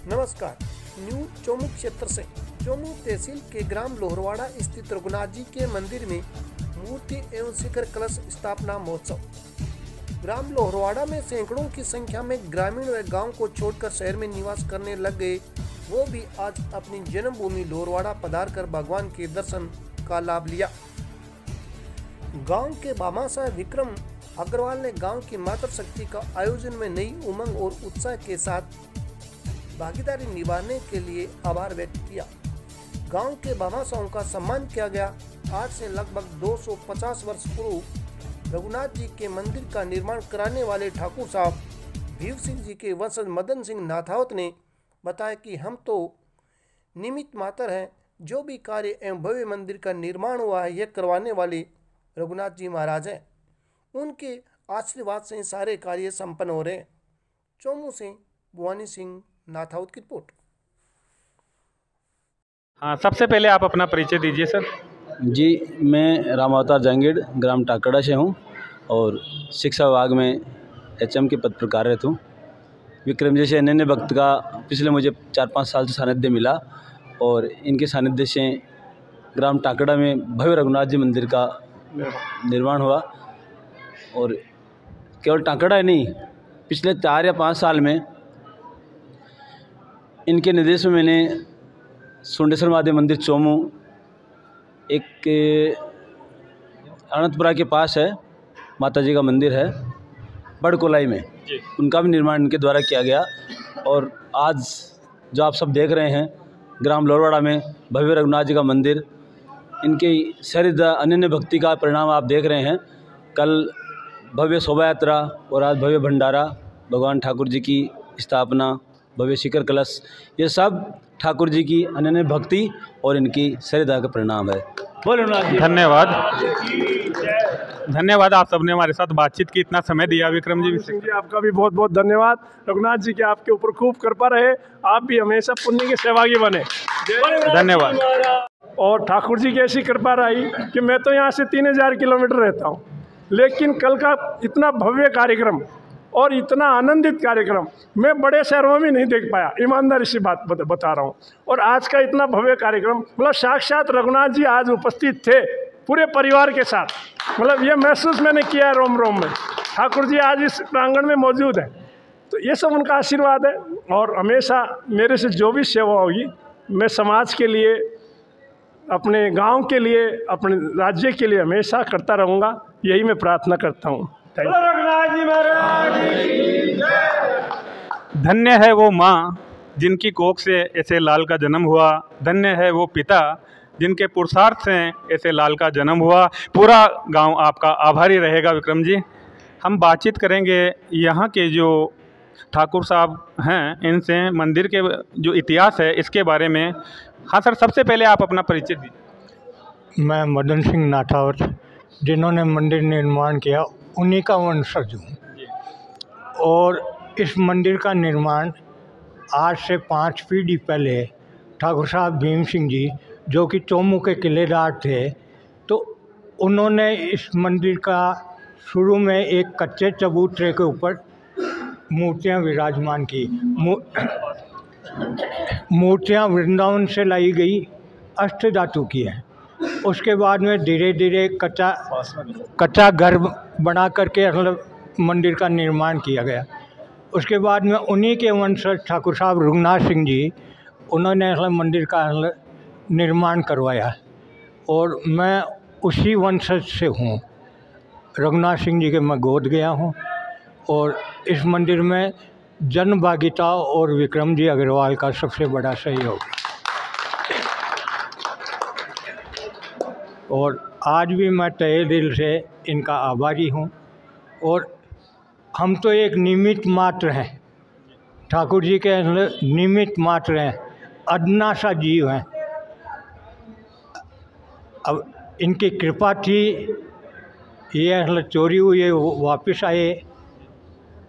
नमस्कार। न्यूज चोमू क्षेत्र से। चोमू तहसील के ग्राम लोहरवाड़ा स्थित रघुनाथ जी के मंदिर में मूर्ति एवं शिखर कलश स्थापना महोत्सव। ग्राम लोहरवाड़ा में सैकड़ों की संख्या में ग्रामीण व गांव को छोड़कर शहर में निवास करने लग गए, वो भी आज अपनी जन्मभूमि लोहरवाड़ा पधारकर भगवान के दर्शन का लाभ लिया। गांव के भामाशाह विक्रम अग्रवाल ने गांव की मातृशक्ति का आयोजन में नई उमंग और उत्साह के साथ भागीदारी निभाने के लिए आभार व्यक्त किया। गांव के भामाशाहों का सम्मान किया गया। आज से लगभग 250 वर्ष पूर्व रघुनाथ जी के मंदिर का निर्माण कराने वाले ठाकुर साहब भीव सिंह जी के वंशज मदन सिंह नाथावत ने बताया कि हम तो निमित्त मात्र हैं, जो भी कार्य एवं भव्य मंदिर का निर्माण हुआ है यह करवाने वाले रघुनाथ जी महाराज हैं। उनके आशीर्वाद से सारे कार्य संपन्न हो रहे हैं। चोमू से भुवानी सिंह नाथावत की रिपोर्ट। हाँ, सबसे पहले आप अपना परिचय दीजिए सर। जी, मैं राम अवतार जहांगीर ग्राम टाकड़ा से हूँ और शिक्षा विभाग में एचएम के पद पर कार्यरत हूँ। विक्रम जैसे अन्य भक्त का पिछले मुझे 4-5 साल से सानिध्य मिला और इनके सानिध्य से ग्राम टाकड़ा में भव्य रघुनाथ जी मंदिर का निर्माण हुआ। और केवल टाकड़ा ही नहीं, पिछले 4 या 5 साल में इनके निर्देश में मैंने सुंडेश्वर महादेव मंदिर चोमू, एक अनंतपुरा के पास है माता जी का मंदिर है बड़कोलाई में, उनका भी निर्माण इनके द्वारा किया गया। और आज जो आप सब देख रहे हैं ग्राम लोहरवाड़ा में भव्य रघुनाथ जी का मंदिर, इनके सहृद अनन्य भक्ति का परिणाम आप देख रहे हैं। कल भव्य शोभा यात्रा और आज भव्य भंडारा, भगवान ठाकुर जी की स्थापना, भव्य शिखर कलश, ये सब ठाकुर जी की अनन्य भक्ति और इनकी सहृदय का परिणाम है। बोलो रघुनाथ जी। धन्यवाद आप सबने हमारे साथ बातचीत की, इतना समय दिया। विक्रम जी सिंह जी, आपका भी बहुत बहुत धन्यवाद। रघुनाथ जी के आपके ऊपर खूब कृपा रहे, आप भी हमेशा पुण्य के सहभागी बने। धन्यवाद। और ठाकुर जी की ऐसी कृपा रही कि मैं तो यहाँ से 3000 किलोमीटर रहता हूँ, लेकिन कल का इतना भव्य कार्यक्रम और इतना आनंदित कार्यक्रम मैं बड़े शहरों में नहीं देख पाया, ईमानदारी से बात बता रहा हूँ। और आज का इतना भव्य कार्यक्रम, मतलब साक्षात रघुनाथ जी आज उपस्थित थे पूरे परिवार के साथ, मतलब ये महसूस मैंने किया है रोम रोम में। ठाकुर जी आज इस प्रांगण में मौजूद हैं, तो ये सब उनका आशीर्वाद है। और हमेशा मेरे से जो भी सेवा होगी मैं समाज के लिए, अपने गांव के लिए, अपने राज्य के लिए हमेशा करता रहूँगा, यही मैं प्रार्थना करता हूँ। धन्य है वो माँ जिनकी कोख से ऐसे लाल का जन्म हुआ, धन्य है वो पिता जिनके पुरुषार्थ से ऐसे लाल का जन्म हुआ। पूरा गांव आपका आभारी रहेगा विक्रम जी। हम बातचीत करेंगे यहाँ के जो ठाकुर साहब हैं, इनसे मंदिर के जो इतिहास है इसके बारे में। हाँ सर, सबसे पहले आप अपना परिचय दीजिए। मैं मदन सिंह नाथावत, जिन्होंने मंदिर निर्माण किया, उन्हीं का वंशज हूँ। और इस मंदिर का निर्माण आज से 5 पीढ़ी पहले ठाकुर साहब भीम सिंह जी, जो कि चोमू के किलेदार थे, तो उन्होंने इस मंदिर का शुरू में एक कच्चे चबूतरे के ऊपर मूर्तियाँ विराजमान की। मूर्तियाँ वृंदावन से लाई गई अष्ट धातु की हैं। उसके बाद में धीरे धीरे कच्चा घर बना करके मतलब मंदिर का निर्माण किया गया। उसके बाद में उन्हीं के वंशज ठाकुर साहब रघुनाथ सिंह जी, उन्होंने मंदिर का निर्माण करवाया और मैं उसी वंशज से हूँ। रघुनाथ सिंह जी के मैं गोद गया हूँ और इस मंदिर में जन भागीता और विक्रम जी अग्रवाल का सबसे बड़ा सहयोग। और आज भी मैं तहे दिल से इनका आभारी हूँ। और हम तो एक निमित्त मात्र हैं, ठाकुर जी के निमित्त मात्र हैं, अदना सा जीव हैं। अब इनकी कृपा थी, ये चोरी हुए वापस आए,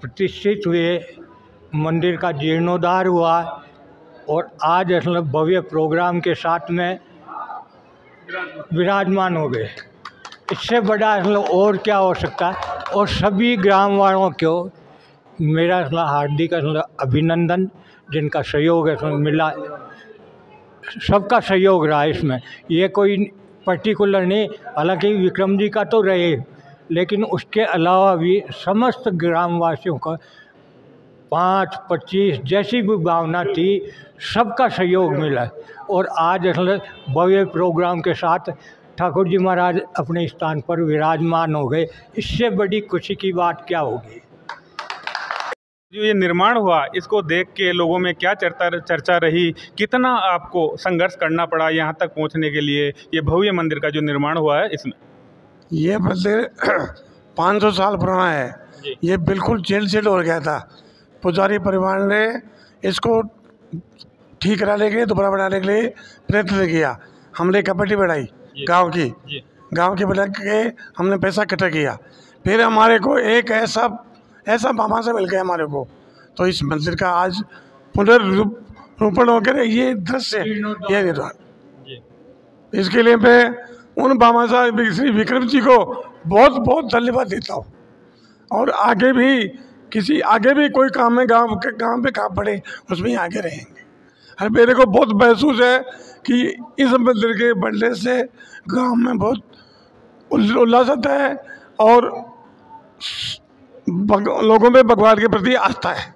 प्रतिष्ठित हुए, मंदिर का जीर्णोद्धार हुआ और आज भव्य प्रोग्राम के साथ में विराजमान हो गए। इससे बड़ा और क्या हो सकता है। और सभी ग्राम वालों को मेरा हार्दिक अभिनंदन। जिनका सहयोग मिला, सबका सहयोग रहा इसमें, ये कोई पर्टिकुलर नहीं। हालांकि विक्रम जी का तो रहे, लेकिन उसके अलावा भी समस्त ग्रामवासियों का 5-25 जैसी भी भावना थी, सबका सहयोग मिला। और आज भव्य प्रोग्राम के साथ ठाकुर जी महाराज अपने स्थान पर विराजमान हो गए। इससे बड़ी खुशी की बात क्या होगी। जो ये निर्माण हुआ, इसको देख के लोगों में क्या चर्चा रही, कितना आपको संघर्ष करना पड़ा यहाँ तक पहुँचने के लिए, ये भव्य मंदिर का जो निर्माण हुआ है इसमें? ये मंदिर 500 साल पुराना है। ये बिल्कुल जेल सेल हो गया था। पुजारी परिवार ने इसको ठीक कराने के लिए, दोबारा बनाने के लिए प्रयत्न किया। हमने कमेटी बनाई गांव की बना के हमने पैसा इकट्ठा किया। फिर हमारे को एक ऐसा मामा से मिल गया हमारे को, तो इस मंदिर का आज पुनर्रूपण होकर ये दृश्य, ये निर्माण, इसके लिए मैं उन मामा साहब श्री विक्रम जी को बहुत बहुत धन्यवाद देता हूँ। और आगे भी कोई काम में गांव पे काम पड़े, उसमें आगे रहेंगे। और मेरे को बहुत महसूस है कि इस मंदिर के बनने से गांव में बहुत उल्लास आता है और लोगों में भगवान के प्रति आस्था है।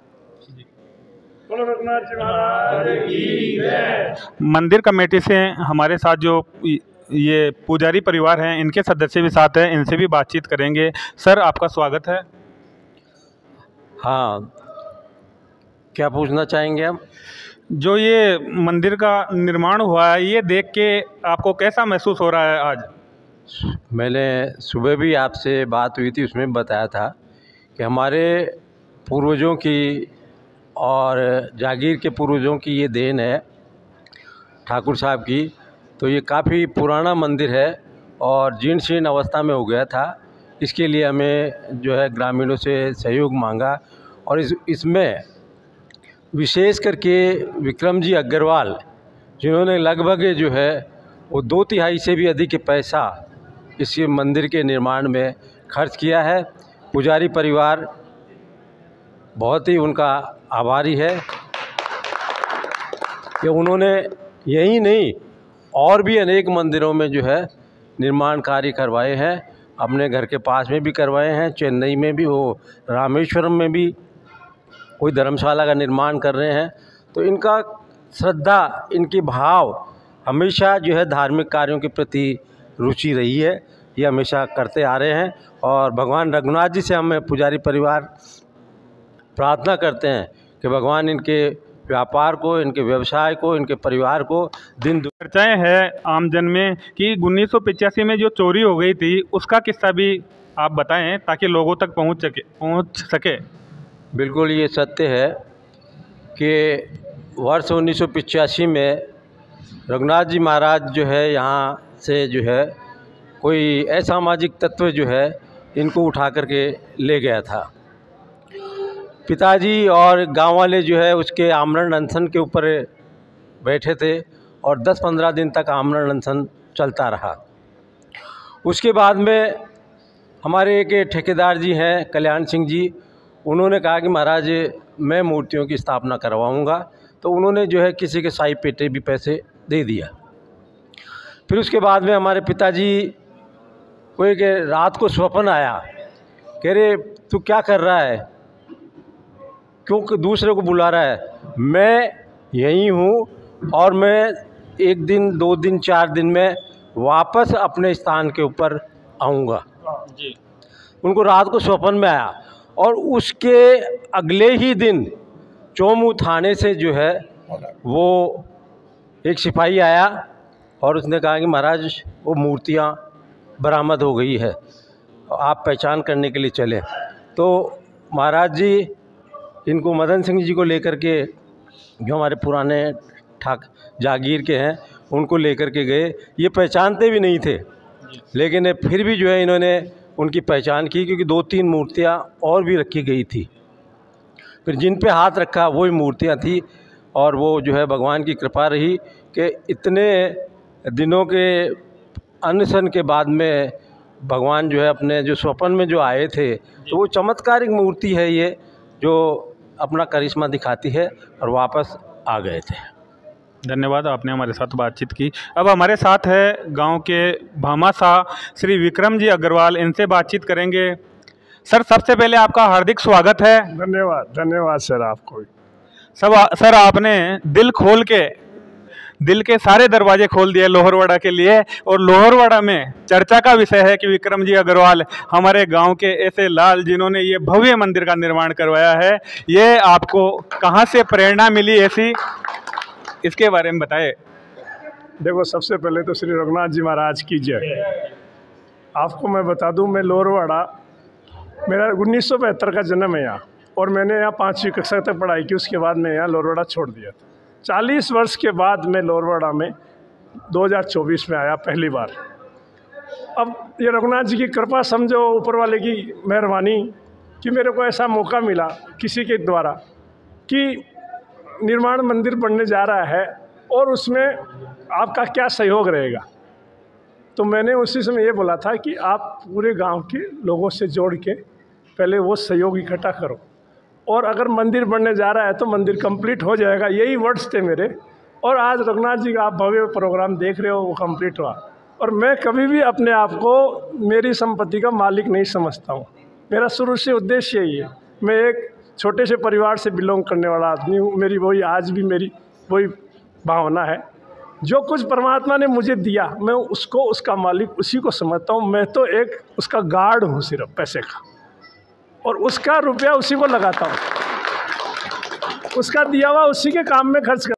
मंदिर कमेटी से हमारे साथ जो ये पुजारी परिवार हैं, इनके सदस्य भी साथ हैं, इनसे भी बातचीत करेंगे। सर, आपका स्वागत है। हाँ, क्या पूछना चाहेंगे आप? जो ये मंदिर का निर्माण हुआ है, ये देख के आपको कैसा महसूस हो रहा है आज? मैंने सुबह भी आपसे बात हुई थी, उसमें बताया था कि हमारे पूर्वजों की और जागीर के पूर्वजों की ये देन है ठाकुर साहब की। तो ये काफ़ी पुराना मंदिर है और जीर्ण शीर्ण अवस्था में हो गया था। इसके लिए हमें जो है ग्रामीणों से सहयोग मांगा और इसमें विशेष करके विक्रम जी अग्रवाल, जिन्होंने लगभग जो है वो 2/3 से भी अधिक पैसा इस मंदिर के निर्माण में खर्च किया है। पुजारी परिवार बहुत ही उनका आभारी है कि उन्होंने यही नहीं और भी अनेक मंदिरों में जो है निर्माण कार्य करवाए हैं। अपने घर के पास में भी करवाए हैं, चेन्नई में भी, वो रामेश्वरम में भी कोई धर्मशाला का निर्माण कर रहे हैं। तो इनका श्रद्धा, इनकी भाव हमेशा जो है धार्मिक कार्यों के प्रति रुचि रही है, ये हमेशा करते आ रहे हैं। और भगवान रघुनाथ जी से हम पुजारी परिवार प्रार्थना करते हैं कि भगवान इनके व्यापार को, इनके व्यवसाय को, इनके परिवार को दिन चर्चाएँ हैं आमजन में कि 1985 में जो चोरी हो गई थी, उसका किस्सा भी आप बताएं ताकि लोगों तक पहुंच सके। बिल्कुल, ये सत्य है कि वर्ष 1985 में रघुनाथ जी महाराज जो है यहाँ से जो है कोई असामाजिक तत्व जो है इनको उठा करके ले गया था। पिताजी और गांव वाले जो है उसके आमरण अनशन के ऊपर बैठे थे और 10-15 दिन तक आमरण अनशन चलता रहा। उसके बाद में हमारे एक ठेकेदार जी हैं कल्याण सिंह जी, उन्होंने कहा कि महाराज मैं मूर्तियों की स्थापना करवाऊंगा। तो उन्होंने जो है किसी के साई पेटे भी पैसे दे दिया। फिर उसके बाद में हमारे पिताजी को एक रात को स्वप्न आया, कह रहे तू क्या कर रहा है, क्यों दूसरे को बुला रहा है? मैं यही हूँ और मैं 1 दिन 2 दिन 4 दिन में वापस अपने स्थान के ऊपर आऊँगा जी। उनको रात को स्वप्न में आया और उसके अगले ही दिन चोमू थाने से जो है वो एक सिपाही आया और उसने कहा कि महाराज वो मूर्तियाँ बरामद हो गई है, आप पहचान करने के लिए चले। तो महाराज जी इनको मदन सिंह जी को लेकर के, जो हमारे पुराने जागीर के हैं, उनको लेकर के गए। ये पहचानते भी नहीं थे, लेकिन फिर भी जो है इन्होंने उनकी पहचान की, क्योंकि 2-3 मूर्तियाँ और भी रखी गई थी। फिर जिन पे हाथ रखा वही मूर्तियाँ थी और वो जो है भगवान की कृपा रही कि इतने दिनों के अनशन के बाद में भगवान जो है अपने जो स्वप्न में जो आए थे, तो वो चमत्कारिक मूर्ति है ये। जो अपना करिश्मा दिखाती है, और वापस आ गए थे। धन्यवाद, आपने हमारे साथ बातचीत की। अब हमारे साथ है गांव के भामाशाह श्री विक्रम जी अग्रवाल, इनसे बातचीत करेंगे। सर, सबसे पहले आपका हार्दिक स्वागत है। धन्यवाद, धन्यवाद सर आपको। सर, आपने दिल के सारे दरवाजे खोल दिए लोहरवाड़ा के लिए, और लोहरवाड़ा में चर्चा का विषय है कि विक्रम जी अग्रवाल हमारे गांव के ऐसे लाल जिन्होंने ये भव्य मंदिर का निर्माण करवाया है। ये आपको कहां से प्रेरणा मिली ऐसी, इसके बारे में बताएं। देखो, सबसे पहले तो श्री रघुनाथ जी महाराज की जय। आपको मैं बता दूं, मैं लोहरवाड़ा, मेरा 1972 का जन्म है यहाँ, और मैंने यहाँ 5वीं कक्षा तक पढ़ाई की। उसके बाद मैं यहाँ लोहरवाड़ा छोड़ दिया था। 40 वर्ष के बाद मैं लोहरवाड़ा में 2024 में आया पहली बार। अब ये रघुनाथ जी की कृपा समझो, ऊपर वाले की मेहरबानी, कि मेरे को ऐसा मौका मिला किसी के द्वारा कि निर्माण मंदिर बनने जा रहा है और उसमें आपका क्या सहयोग रहेगा। तो मैंने उसी समय ये बोला था कि आप पूरे गांव के लोगों से जोड़ के पहले वो सहयोग इकट्ठा करो, और अगर मंदिर बनने जा रहा है तो मंदिर कंप्लीट हो जाएगा। यही वर्ड्स थे मेरे, और आज रघुनाथ जी का आप भव्य प्रोग्राम देख रहे हो, वो कंप्लीट हुआ। और मैं कभी भी अपने आप को मेरी संपत्ति का मालिक नहीं समझता हूँ। मेरा शुरू से उद्देश्य यही है। मैं एक छोटे से परिवार से बिलोंग करने वाला आदमी हूँ। मेरी वही आज भी मेरी वही भावना है। जो कुछ परमात्मा ने मुझे दिया, मैं उसको उसका मालिक उसी को समझता हूँ। मैं तो एक उसका गार्ड हूँ सिर्फ पैसे का, और उसका रुपया उसी को लगाता हूँ, उसका दिया हुआ उसी के काम में खर्च कर